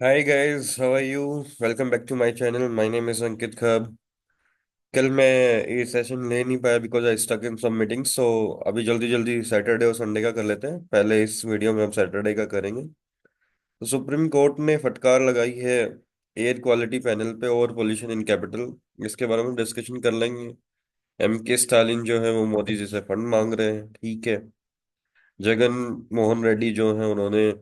Hi guys, how are you? Welcome back to my channel. My name is Ankit खब। कल मैं ये session ले नहीं पाया because I stuck in some meetings. So अभी जल्दी जल्दी सैटरडे और संडे का कर लेते हैं। पहले इस वीडियो में हम सैटरडे का करेंगे। तो सुप्रीम कोर्ट ने फटकार लगाई है एयर क्वालिटी पैनल पे और पोल्यूशन इन कैपिटल। इसके बारे में डिस्कशन कर लेंगे। एम के स्टालिन जो है वो मोदी जी से फंड मांग रहे हैं, ठीक है। जगन मोहन रेड्डी जो है उन्होंने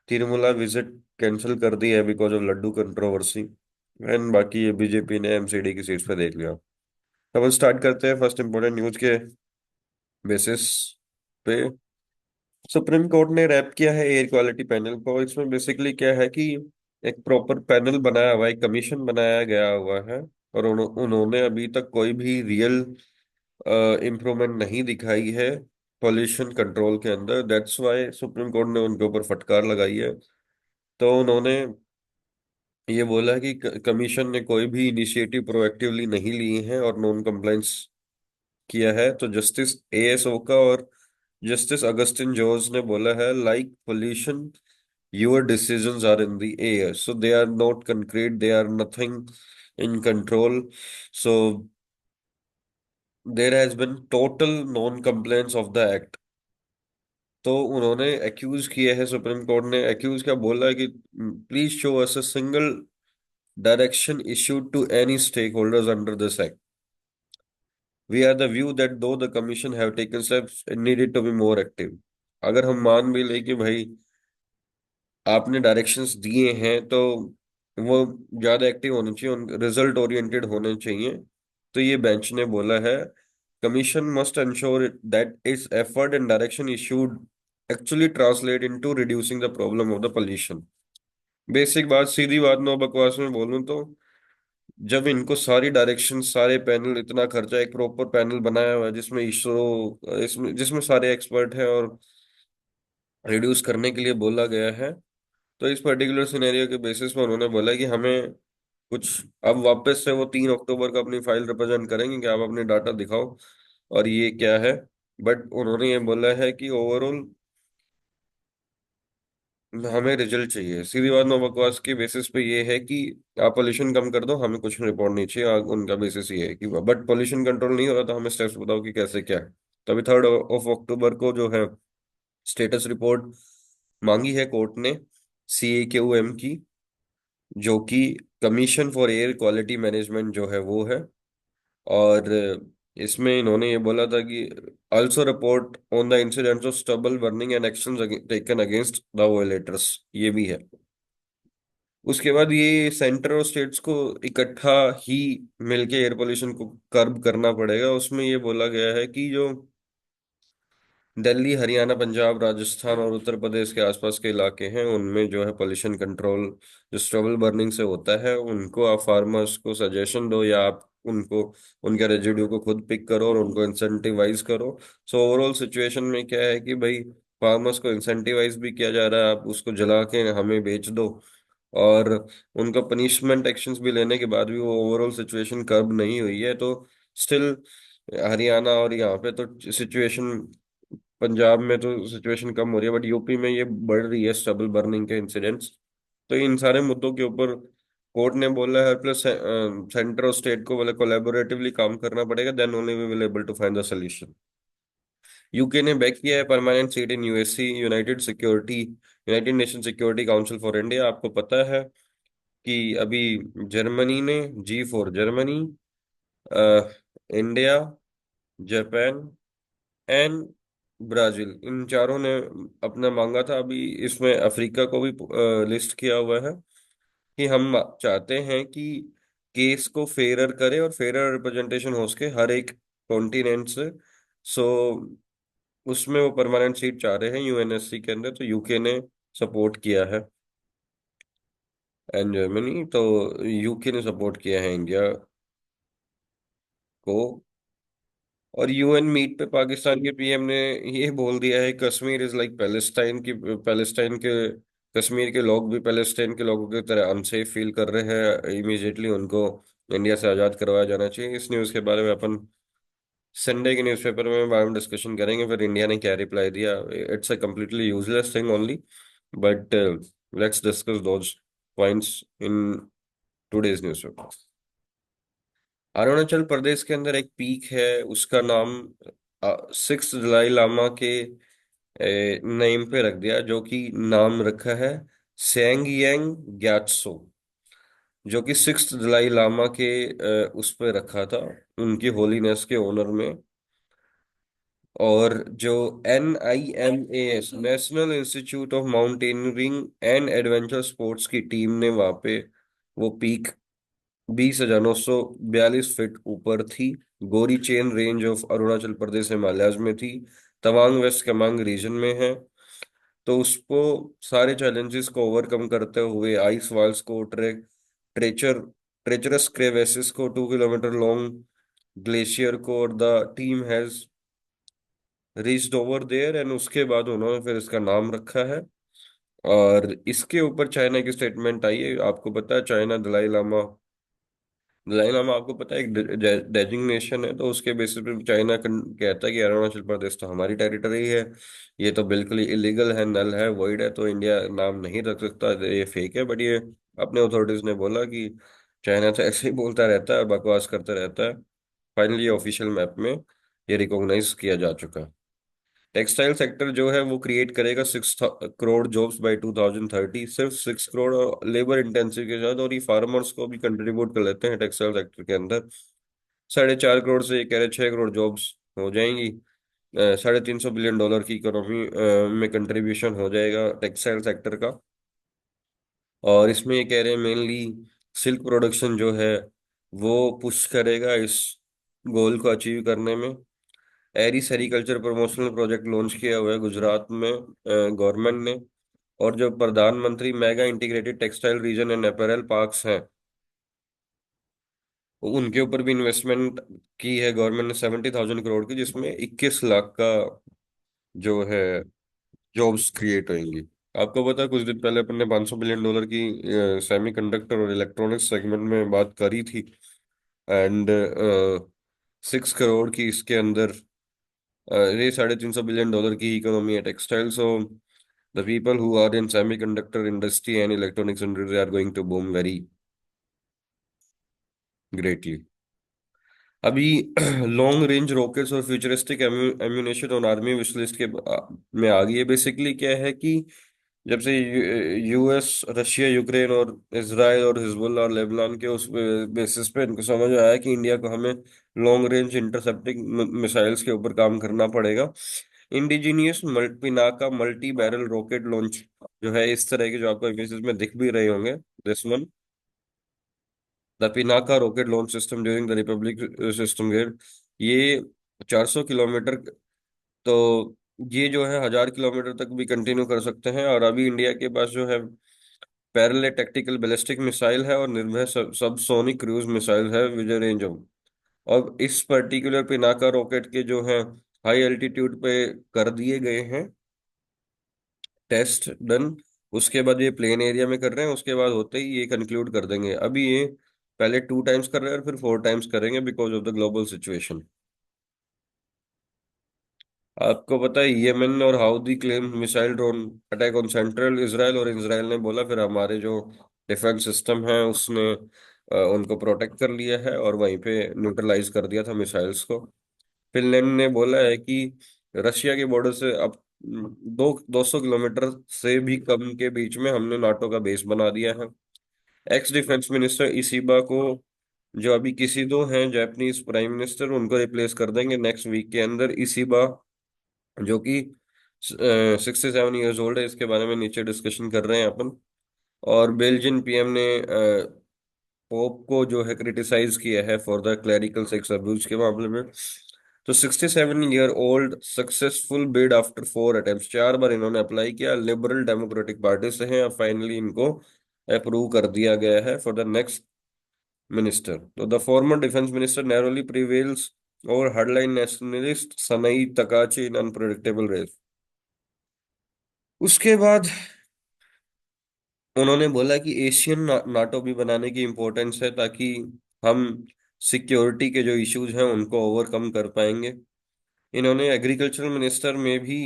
तिरुमला विजिट कैंसिल कर दी है because of laddu controversy. And बाकी ये बीजेपी ने एमसीडी की सीट पे देख लिया। अब हम स्टार्ट करते हैं फर्स्ट इंपॉर्टेंट न्यूज के बेसिस पे। सुप्रीम कोर्ट ने रैप किया है एयर क्वालिटी पैनल को। इसमें बेसिकली क्या है कि एक प्रॉपर पैनल बनाया हुआ है, एक कमीशन बनाया गया हुआ है। और उन्होंने अभी तक कोई भी रियल इम्प्रूवमेंट नहीं दिखाई है पॉल्यूशन कंट्रोल के अंदर। दैट्स वाई सुप्रीम कोर्ट ने उनके ऊपर फटकार लगाई है। तो उन्होंने ये बोला है कि कमीशन ने कोई भी इनिशिएटिव प्रोएक्टिवली नहीं लिए हैं और नॉन कंप्लाइंस किया है। तो जस्टिस एएस ओका और जस्टिस अगस्टिन जोस ने बोला है, like pollution your decisions are in the air, so they are not concrete, they are nothing in control. So there has been total non compliance of the act. तो उन्होंने accused किया है, supreme court ने accused क्या बोला है कि please show us a single direction issued to any stakeholders under this act. We are the view that though the commission have taken steps, it needed to be more active. अगर हम मान भी ले कि भाई आपने डायरेक्शंस दिए हैं तो वो ज्यादा एक्टिव होने चाहिए, उन रिजल्ट ओरिएंटेड होने चाहिए। तो ये बेंच ने बोला है, commission must ensure that it's effort and direction issued actually translate into reducing the problem of the pollution. Basic बात, सीधी बात, नो बकवास में बोलूं तो जब इनको सारी डायरेक्शन, सारे पैनल, इतना खर्चा, एक प्रॉपर पैनल बनाया हुआ है जिसमें इसरो, इसमें जिसमें सारे एक्सपर्ट हैं और रिड्यूस करने के लिए बोला गया है। तो इस पर्टिकुलर सिनेरियो के बेसिस पे उन्होंने बोला कि हमें कुछ, अब वापस से वो 3 अक्टूबर को अपनी फाइल रिप्रेजेंट करेंगे कि आप अपने डाटा दिखाओ और ये क्या है। बट उन्होंने ये बोला है कि ओवरऑल हमें रिजल्ट चाहिए। सीधी बात, नो बकवास के बेसिस पे ये है कि आप पोल्यूशन कम कर दो, हमें कुछ रिपोर्ट नहीं चाहिए। उनका बेसिस ये है कि बट पोल्यूशन कंट्रोल नहीं हो रहा तो हमें स्टेप्स बताओ कि कैसे क्या है। तो अभी 3 अक्टूबर को जो है स्टेटस रिपोर्ट मांगी है कोर्ट ने CAQM की, जो कि commission for air quality management जो है वो है। और इसमें इन्होंने ये बोला था कि also report on the incidents of stubble burning and actions taken against the violators, ये भी है। उसके बाद ये सेंटर और स्टेट्स को इकट्ठा ही मिलके एयर पोल्यूशन को कर्ब करना पड़ेगा। उसमें ये बोला गया है कि जो दिल्ली, हरियाणा, पंजाब, राजस्थान और उत्तर प्रदेश के आसपास के इलाके हैं उनमें जो है पोल्यूशन कंट्रोल जो स्टबल बर्निंग से होता है, उनको आप फार्मर्स को सजेशन दो या आप उनको उनके रेजिड्यू को खुद पिक करो और उनको इंसेंटिवाइज करो। सो ओवरऑल सिचुएशन में क्या है कि भाई फार्मर्स को इंसेंटिवाइज भी किया जा रहा है, आप उसको जला के हमें बेच दो। और उनका पनिशमेंट एक्शंस भी लेने के बाद भी वो ओवरऑल सिचुएशन कर्ब नहीं हुई है। तो स्टिल हरियाणा और यहाँ पे तो सिचुएशन, पंजाब में तो सिचुएशन कम हो रही है बट यूपी में ये बढ़ रही है स्टबल बर्निंग के इंसिडेंट्स। तो इन सारे मुद्दों के ऊपर कोर्ट ने बोला है, प्लस सेंटर और स्टेट को बोले कोलैबोरेटिवली काम करना पड़ेगा, then only we will able to find the solution. UK ने बैक किया है permanent seat in USC, United Nation Security Council for India. आपको पता है कि अभी जर्मनी ने G4, Germany, India, Japan and Brazil, इन चारों ने अपना मांगा था। अभी इसमें अफ्रीका को भी लिस्ट किया हुआ है कि हम चाहते हैं कि केस को फेयर करे और फेयर रिप्रेजेंटेशन हो सके हर एक कॉन्टिनेंट से। सो उसमें वो परमानेंट सीट चाह रहे हैं यूएनएससी के अंदर। तो यूके ने सपोर्ट किया है एंड जर्मनी, तो यूके ने सपोर्ट किया है इंडिया को। और यूएन मीट पे पाकिस्तान के पीएम ने ये बोल दिया है, कश्मीर इज लाइक पैलेस्टाइन की, पैलेस्टाइन के, कश्मीर के लोग भी पैलेस्टाइन के लोगों की तरह अनसेफ फील कर रहे हैं, इमीडिएटली उनको इंडिया से आज़ाद करवाया जाना चाहिए। इस न्यूज़ के बारे में अपन संडे के न्यूज़पेपर में बाद में डिस्कशन करेंगे फिर इंडिया ने क्या रिप्लाई दिया। It's a completely useless thing only, but let's discuss those points in today's newspaper. Arunachal Pradesh के अंदर एक पीक है, उसका नाम 6 दलाई लामा के नेम पे रख दिया, जो कि नाम रखा है सेंगयांग ग्यात्सो, जो कि 6 दलाई लामा के उस पे रखा था, उनकी होलीनेस के ऑनर में। और जो NIMAS national institute of mountaineering and adventure sports की टीम ने वहां पे वो पीक 20,942 फीट ऊपर थी। गोरी chain range of Arunachal Pradesh Himalayas में थी, तवांग वेस्ट कामेंग रीजन में है। तो उसको सारे चैलेंजेस को ओवरकम करते हुए, आइस वॉल्स को, ट्रेचर ट्रेचरस क्रेवेसिस को, 2 किलोमीटर लॉन्ग ग्लेशियर को, और the team has reached over there, and उसके बाद उन्होंने फिर इसका नाम रखा है। और इसके ऊपर चाइना की स्टेटमेंट आई है। आपको पता है चाइना दलाई लामा आपको पता है एक डेजिग्नेशन है, तो उसके बेसिस पे चाइना कहता है कि अरुणाचल प्रदेश तो हमारी टेरिटरी है, ये तो बिल्कुल इलीगल है, नल है, वॉइड है, तो इंडिया नाम नहीं रख सकता, ये फेक है। बट ये अपने अथॉरिटीज ने बोला कि चाइना तो ऐसे ही बोलता रहता है और बकवास करता रहता है। फाइनली ऑफिशियल मैप में ये रिकॉग्नाइज किया जा चुका है। टेक्सटाइल सेक्टर जो है वो क्रिएट करेगा 6 करोड़ जॉब्स बाय 2030, सिर्फ 6 करोड़, और लेबर इंटेंसिव के साथ। और ये फार्मर्स को भी कंट्रीब्यूट कर लेते हैं टेक्सटाइल सेक्टर के अंदर। 4.5 करोड़ से ये कह रहे 6 करोड़ जॉब्स हो जाएंगी। $350 बिलियन की इकोनॉमी में कंट्रीब्यूशन हो जाएगा टेक्सटाइल सेक्टर का। और इसमें ये कह रहे हैं मेनली सिल्क प्रोडक्शन जो है वो पुश करेगा इस गोल को अचीव करने में। एरी सेरीकल्चर प्रमोशनल प्रोजेक्ट लॉन्च किया हुआ है गुजरात में गवर्नमेंट ने। और जो प्रधानमंत्री mega integrated textile reason and apparel parks हैं, उनके ऊपर भी इन्वेस्टमेंट की है गवर्नमेंट ने 70,000 करोड़ की, जिसमें 21 लाख का जो है जॉब्स क्रिएट होंगी। आपको पता है कुछ दिन पहले अपन ने $500 बिलियन की सेमी कंडक्टर और इलेक्ट्रॉनिक्स सेगमेंट में बात करी थी। एंड 6 करोड़ की इसके अंदर ये $350 बिलियन की इकोनॉमी है textile. So the people who are in semiconductor industry and electronics industry are going to boom very greatly. अभी लॉन्ग रेंज रॉकेट्स और फ्यूचरिस्टिक एम्यूनेशन और आर्मी विश लिस्ट के में आ गई है। बेसिकली क्या है कि जब से US, रशिया, यूक्रेन और इसराइल और हिजबुल्लाह और लेबनान के उस बेसिस पे इनको समझ आया कि इंडिया को हमें लॉन्ग रेंज इंटरसेप्टिंग मिसाइल्स के ऊपर काम करना पड़ेगा। Indigenous Pinaka multi barrel rocket launch जो है इस तरह के, जो आपको इमेजेस में दिख भी रहे होंगे, this one, the Pinaka rocket launch system during the republic system gate, ये 400 किलोमीटर, तो ये जो है 1,000 किलोमीटर तक भी कंटिन्यू कर सकते हैं। और अभी इंडिया के पास जो है पैरेलल टैक्टिकल बैलिस्टिक मिसाइल है और निर्भय सब सोनिक क्रूज मिसाइल है विद रेंज ऑफ। और इस पर्टिकुलर पिनाका रॉकेट के जो है हाई एल्टीट्यूड पे कर दिए गए हैं टेस्ट डन। उसके बाद ये प्लेन एरिया में कर रहे हैं, उसके बाद होते ही ये कंक्लूड कर देंगे। अभी ये पहले 2 टाइम्स कर रहे हैं और फिर 4 टाइम्स करेंगे because of the global situation. आपको पता है यमन और Houthi claim missile drone attack on central Israel, और इसराइल ने बोला फिर हमारे जो डिफेंस सिस्टम है उसने उनको प्रोटेक्ट कर लिया है और वहीं पे न्यूट्रलाइज कर दिया था मिसाइल्स को। फिनलैंड ने बोला है कि रशिया के बॉर्डर से अब 200 किलोमीटर से भी कम के बीच में हमने नाटो का बेस बना दिया है। एक्स डिफेंस मिनिस्टर इसीबा को, जो अभी किसी दो हैं जापानीज प्राइम मिनिस्टर, उनको रिप्लेस कर देंगे नेक्स्ट वीक के अंदर। इसीबा जो कि 67 ईयर्स ओल्ड है, इसके बारे में नीचे डिस्कशन कर रहे हैं अपन। और बेल्जियन PM ने पोप को जो है क्रिटिसाइज किया है for the clerical sex abuse के मामले में। तो 67 year old successful bid after 4 attempt, 4 बार इन्होंने अप्लाई किया, लिबरल डेमोक्रेटिक पार्टी से हैं, अब फाइनली इनको अप्रूव कर दिया गया है फॉर द नेक्स्ट मिनिस्टर। तो the former defence minister narrowly prevails और हार्डलाइन नेशनलिस्ट सनई तकाची इन अनप्रेडिक्टेबल रेस। उसके बाद उन्होंने बोला कि एशियन नाटो भी बनाने की इम्पोर्टेंस है, ताकि हम सिक्योरिटी के जो इश्यूज हैं उनको ओवरकम कर पाएंगे। इन्होंने एग्रीकल्चरल मिनिस्टर में भी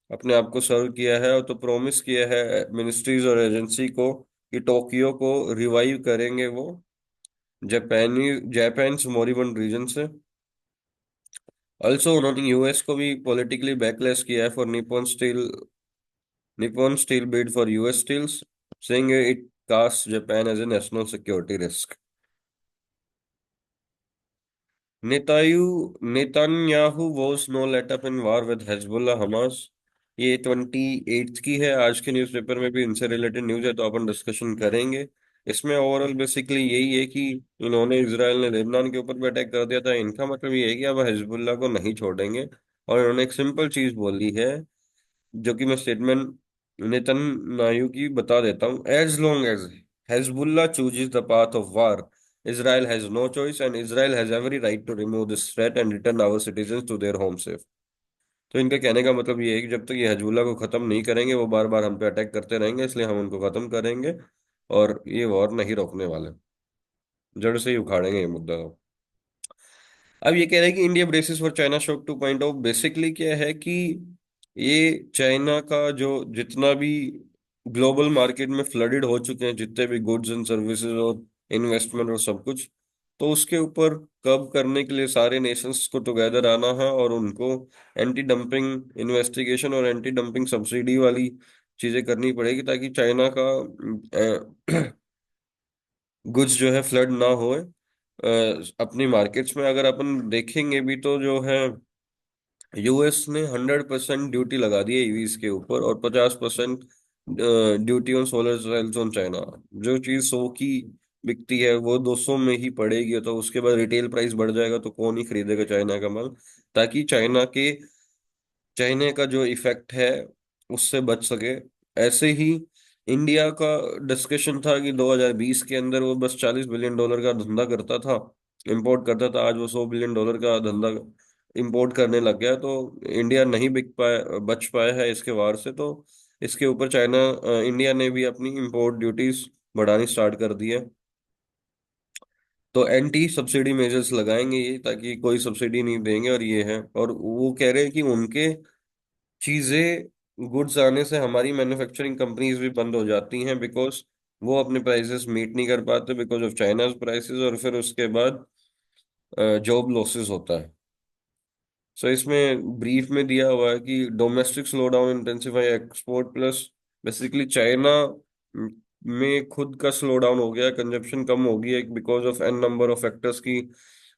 अपने आप को सर्व किया है, और तो प्रॉमिस किया है मिनिस्ट्रीज और एजेंसी को कि टोक्यो को रिवाइव करेंगे वो, जापानी जापान्स मोरिबंड रीजन से। ऑल्सो उन्होंने यूएस को भी पॉलिटिकली बैकलैश किया है for Nippon Steel bid for US Steels, saying it cast Japan as a national security risk. नेतायू Netanyahu was no let up in war with Hezbollah Hamas. ये 28 की है, आज के न्यूज़पेपर में भी इनसे रिलेटेड न्यूज़ है, तो अपन डिस्कशन करेंगे। इसमें ओवरऑल बेसिकली यही है कि इन्होंने, इसराइल ने लेबनान के ऊपर भी अटैक कर दिया था, इनका मतलब ये है कि अब हिजबुल्लाह को नहीं छोड़ेंगे। और इन्होंने एक सिंपल चीज बोली है, जो कि मैं स्टेटमेंट नेतन्याहू की बता देता हूँ: as long as Hezbollah chooses the path of war, Israel has no choice and Israel has every right to remove this threat and return our citizens to their home safe। तो इनके कहने का मतलब ये है कि जब तक ये हिजबुल्लाह को खत्म नहीं करेंगे, वो बार बार हम पे अटैक करते रहेंगे, इसलिए हम उनको खत्म करेंगे और ये वॉर नहीं रोकने वाले, जड़ से ही उखाड़ेंगे ये मुद्दा। अब ये कह रहे हैं कि India braces for China shock 2.0। Basically क्या है कि ये चाइना का जो जितना भी ग्लोबल मार्केट में फ्लडेड हो चुके हैं, जितने भी गुड्स एंड सर्विसेज और इन्वेस्टमेंट और सब कुछ, तो उसके ऊपर कर्व करने के लिए सारे नेशंस को टुगेदर आना है और उनको एंटी डंपिंग इन्वेस्टिगेशन और एंटी डंपिंग सब्सिडी वाली चीजें करनी पड़ेगी, ताकि चाइना का गुड्स जो है फ्लड ना हो अपनी मार्केट्स में। अगर अपन देखेंगे भी तो जो है, यूएस ने 100% ड्यूटी लगा दी है ईवीज के ऊपर, और 50% duty on solar cells on China. जो चीज 100 की बिकती है वो 200 में ही पड़ेगी, तो उसके बाद रिटेल प्राइस बढ़ जाएगा, तो कौन ही खरीदेगा चाइना का माल, ताकि चाइना का जो इफेक्ट है उससे बच सके। ऐसे ही इंडिया का डिस्कशन था कि 2020 के अंदर वो बस $40 बिलियन का धंधा करता था, इंपोर्ट करता था, आज वो $100 बिलियन का धंधा इंपोर्ट करने लग गया। तो इंडिया नहीं बिक पाया, बच पाया है इसके वार से। तो इसके ऊपर इंडिया ने भी अपनी इंपोर्ट ड्यूटीज बढ़ानी स्टार्ट कर दी है। तो एंटी सब्सिडी मेजर्स लगाएंगे ये, ताकि कोई सब्सिडी नहीं देंगे, और ये है। और वो कह रहे हैं कि उनके चीजें गुड्स आने से हमारी मैन्युफैक्चरिंग कंपनीज भी बंद हो जाती हैं, बिकॉज वो अपने प्राइसेस मीट नहीं कर पाते बिकॉज ऑफ चाइनाज प्राइसेस, और फिर उसके बाद जॉब लॉसेस होता है। सो इसमें ब्रीफ में दिया हुआ है कि domestic slow down intensify export plus, basically China में खुद का स्लो डाउन हो गया, कंजप्शन कम हो गई है because of an number of factors की।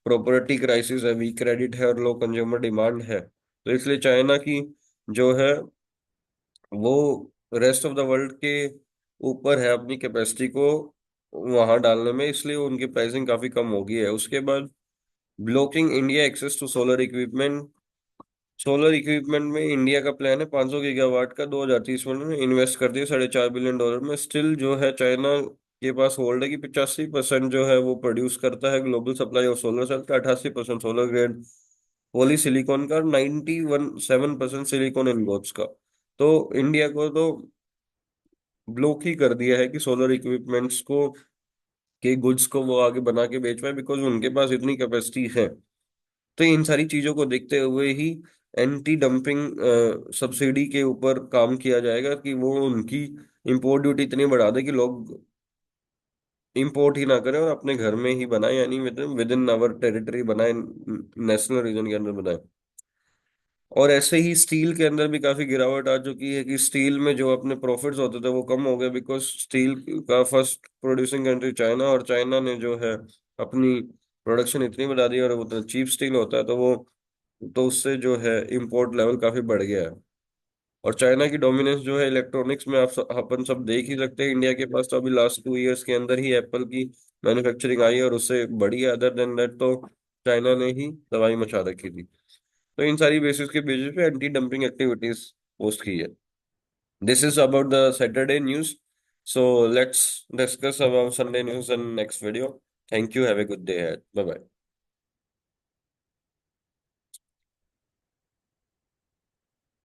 प्रॉपर्टी क्राइसिस है, वीक क्रेडिट है और लो कंज्यूमर डिमांड है। तो इसलिए चाइना की जो है वो रेस्ट ऑफ द वर्ल्ड के ऊपर है अपनी कैपेसिटी को वहां डालने में, इसलिए उनकी प्राइसिंग काफी कम हो गई है। उसके बाद blocking India access to solar equipment. Solar equipment में इंडिया का प्लान है 500 गीगावाट का 2030 में इन्वेस्ट कर दिया $4.5 बिलियन में। स्टिल जो है चाइना के पास होल्ड है कि 85% जो है वो प्रोड्यूस करता है global supply of solar cell का, 88% सोलर ग्रेड पॉली सिलिकॉन का, 91.7% सिलिकॉन इनगोट्स का। तो इंडिया को तो ब्लॉक ही कर दिया है कि सोलर इक्विपमेंट्स को के गुड्स को वो आगे बना के बेच पाए, बिकॉज उनके पास इतनी कैपेसिटी है। तो इन सारी चीजों को देखते हुए ही एंटी डंपिंग सब्सिडी के ऊपर काम किया जाएगा, कि वो उनकी इंपोर्ट ड्यूटी इतनी बढ़ा दे कि लोग इंपोर्ट ही ना करें और अपने घर में ही बनाए, यानी विद इन आवर टेरिटरी बनाए, नेशनल रीजन के अंदर बनाए। और ऐसे ही स्टील के अंदर भी काफी गिरावट आ चुकी है, कि स्टील में जो अपने प्रॉफिट्स होते थे वो कम हो गए, बिकॉज स्टील का फर्स्ट प्रोड्यूसिंग कंट्री चाइना, और चाइना ने जो है अपनी प्रोडक्शन इतनी बढ़ा दी, और वो तो चीप स्टील होता है, तो उससे जो है इंपोर्ट लेवल काफी बढ़ गया है। और चाइना की डोमिनेंस जो है इलेक्ट्रॉनिक्स में अपन सब देख ही सकते हैं। इंडिया के पास तो अभी लास्ट 2 इयर्स के अंदर ही एप्पल की मैन्युफैक्चरिंग आई है, और उससे बड़ी है। अदर देन दैट तो चाइना ने ही तबाही मचा रखी थी। तो इन सारी बेसिस के बेसिस पे एंटी डंपिंग एक्टिविटीज पोस्ट की है। This is about the Saturday news. So let's discuss about Sunday news in next video. Thank you, have a good day, bye bye.